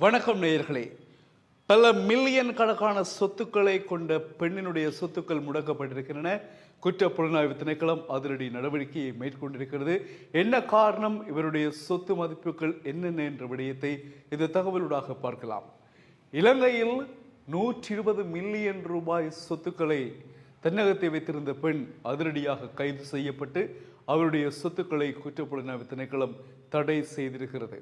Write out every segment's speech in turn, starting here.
வணக்கம் நேயர்களே. பல மில்லியன் கணக்கான சொத்துக்களை கொண்ட பெண்ணினுடைய சொத்துக்கள் முடக்கப்பட்டிருக்கின்றன. குற்றப்புலனாய்வு திணைக்களம் அதிரடி நடவடிக்கையை மேற்கொண்டிருக்கிறது. என்ன காரணம், இவருடைய சொத்து மதிப்புகள் என்னென்ன என்ற விடயத்தை இந்த தகவலூடாக பார்க்கலாம். இலங்கையில் 120 மில்லியன் ரூபாய் சொத்துக்களை தன்னகத்தை வைத்திருந்த பெண் அதிரடியாக கைது செய்யப்பட்டு அவருடைய சொத்துக்களை குற்றப்புலனாய்வு திணைக்களம் தடை செய்திருக்கிறது.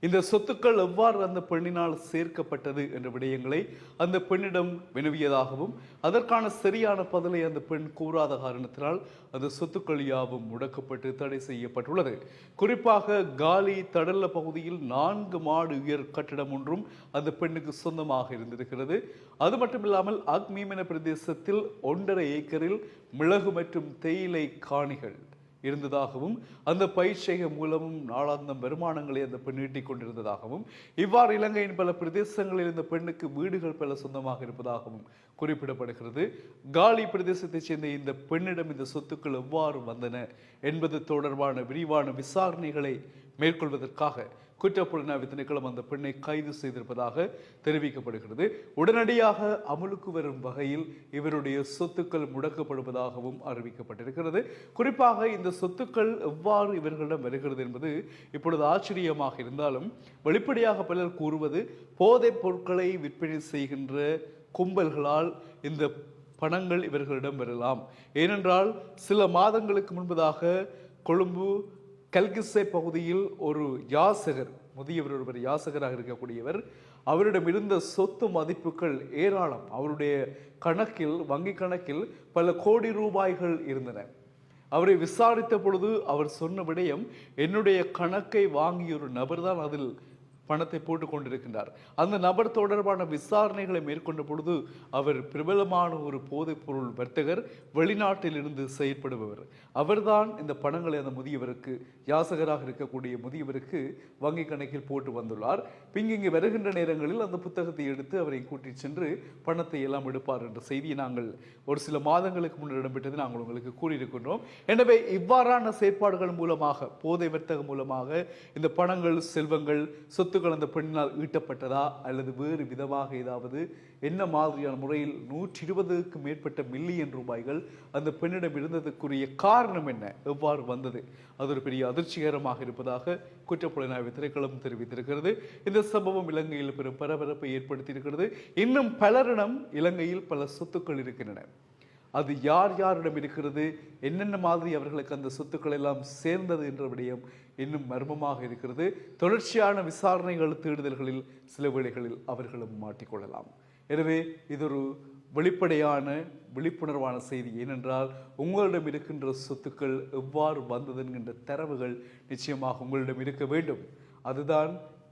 இந்த சொத்துக்கள் எவ்வாறு அந்த பெண்ணினால் சேர்க்கப்பட்டது என்ற விடயங்களை அந்த பெண்ணிடம் வினவியதாகவும் அதற்கான சரியான பதிலை அந்த பெண் கூறாத காரணத்தினால் அந்த சொத்துக்கள் யாவும் முடக்கப்பட்டு தடை செய்யப்பட்டுள்ளது. குறிப்பாக காலி தடல்ல பகுதியில் 4 மாடி உயர் கட்டிடம் ஒன்றும் அந்த பெண்ணுக்கு சொந்தமாக இருந்திருக்கிறது. அது மட்டுமில்லாமல் அக்மீமென பிரதேசத்தில் 1.5 ஏக்கரில் மிளகு மற்றும் தேயிலை காணிகள் இருந்ததாகவும் அந்த பயிற்சியகம் மூலமும் நாளாந்தம் வருமானங்களை அந்த பெண் ஈட்டிக் கொண்டிருந்ததாகவும் இவ்வாறு இலங்கையின் பல பிரதேசங்களில் இந்த பெண்ணுக்கு வீடுகள் பல சொந்தமாக இருப்பதாகவும் குறிப்பிடப்படுகிறது. காலி பிரதேசத்தைச் சேர்ந்த இந்த பெண்ணிடம் இந்த சொத்துக்கள் எவ்வாறு வந்தன என்பது தொடர்பான விரிவான விசாரணைகளை மேற்கொள்வதற்காக குற்றப்புலனாய்வு திணைக்களம் அந்த பெண்ணை கைது செய்திருப்பதாக தெரிவிக்கப்படுகிறது. உடனடியாக அமலுக்கு வரும் வகையில் இவருடைய சொத்துக்கள் முடக்கப்படுவதாகவும் அறிவிக்கப்பட்டிருக்கிறது. குறிப்பாக இந்த சொத்துக்கள் எவ்வாறு இவர்களிடம் வருகிறது என்பது இப்பொழுது ஆச்சரியமாக இருந்தாலும் வெளிப்படையாக பலர் கூறுவது போதைப் பொருட்களை விற்பனை செய்கின்ற கும்பல்களால் இந்த பணங்கள் இவர்களிடம் வரலாம். ஏனென்றால் சில மாதங்களுக்கு முன்பதாக கொழும்பு கல்கிஸ்ஸை பகுதியில் ஒரு யாசகர், முதியவர் ஒருவர் யாசகராக இருக்கக்கூடியவர், அவரிடம் இருந்த சொத்து மதிப்புகள் ஏராளம். அவருடைய கணக்கில், வங்கி கணக்கில் பல கோடி ரூபாய்கள் இருந்தன. அவரை விசாரித்த பொழுது அவர் சொன்ன விடயம், என்னுடைய கணக்கை வாங்கிய ஒரு நபர் தான் அதில் பணத்தை போட்டுக் கொண்டிருக்கின்றார். அந்த நபர் தொடர்பான விசாரணைகளை மேற்கொண்ட பொழுது அவர் பிரபலமான ஒரு போதைப் பொருள் வர்த்தகர், வெளிநாட்டில் இருந்து செயற்படுபவர். அவர்தான் இந்த பணங்களை அந்த முதியவருக்கு, யாசகராக இருக்கக்கூடிய முதியவருக்கு வங்கி கணக்கில் போட்டு வந்துள்ளார். இங்கு வருகின்ற நேரங்களில் அந்த புத்தகத்தை எடுத்து அவரை கூட்டிச் சென்று பணத்தை எல்லாம் எடுப்பார் என்ற செய்தியை நாங்கள் ஒரு சில மாதங்களுக்கு முன்னர் இடம்பெற்றது நாங்கள் உங்களுக்கு கூறியிருக்கின்றோம். எனவே இவ்வாறான செயற்பாடுகள் மூலமாக, போதை வர்த்தகம் மூலமாக இந்த பணங்கள், செல்வங்கள், சொத்து அந்த பெண்ணினால் ஈட்டப்பட்டதா அல்லது வேறு விதமாக ஏதாவது என்ன மாதிரியான முறையில் 120க்கு மேற்பட்ட மில்லியன் ரூபாய்கள் அந்த பெண்ணிடம் இருந்ததற்குரிய காரணம் என்ன, எவ்வாறு வந்தது, அது ஒரு பெரிய அதிர்ச்சிகரமாக இருப்பதாக குற்றப்புலனாய்வு திணைக்களம் தெரிவித்திருக்கிறது. இந்த சம்பவம் இலங்கையில் பெரும் பரபரப்பை ஏற்படுத்தியிருக்கிறது. இன்னும் பலரிடம் இலங்கையில் பல சொத்துக்கள் இருக்கின்றன. அது யார் யாரிடம் இருக்கிறது, என்னென்ன மாதிரி அவர்களுக்கு அந்த சொத்துக்கள் எல்லாம் சேர்ந்தது என்ற விடயம் இன்னும் மர்மமாக இருக்கிறது. தொடர்ச்சியான விசாரணைகள், தேடுதல்களில் சில வேளைகளில் அவர்களும் மாட்டிக்கொள்ளலாம். எனவே இது ஒரு வெளிப்படையான, விழிப்புணர்வான செய்தி. ஏனென்றால் உங்களிடம் இருக்கின்ற சொத்துக்கள் எவ்வாறு வந்தது என்கின்ற தரவுகள் நிச்சயமாக உங்களிடம் இருக்க வேண்டும். அதுதான்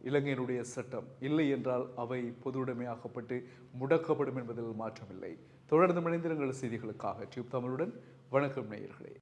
இலங்கையினுடைய சட்டம். இல்லை என்றால் அவை பொதுவுடைமையாக்கப்பட்டு முடக்கப்படும் என்பதில் மாற்றமில்லை. தொடர்ந்து இணைந்திருங்கள் செய்திகளுக்காக டியூப் தமிழுடன். வணக்கம் நேயர்களே.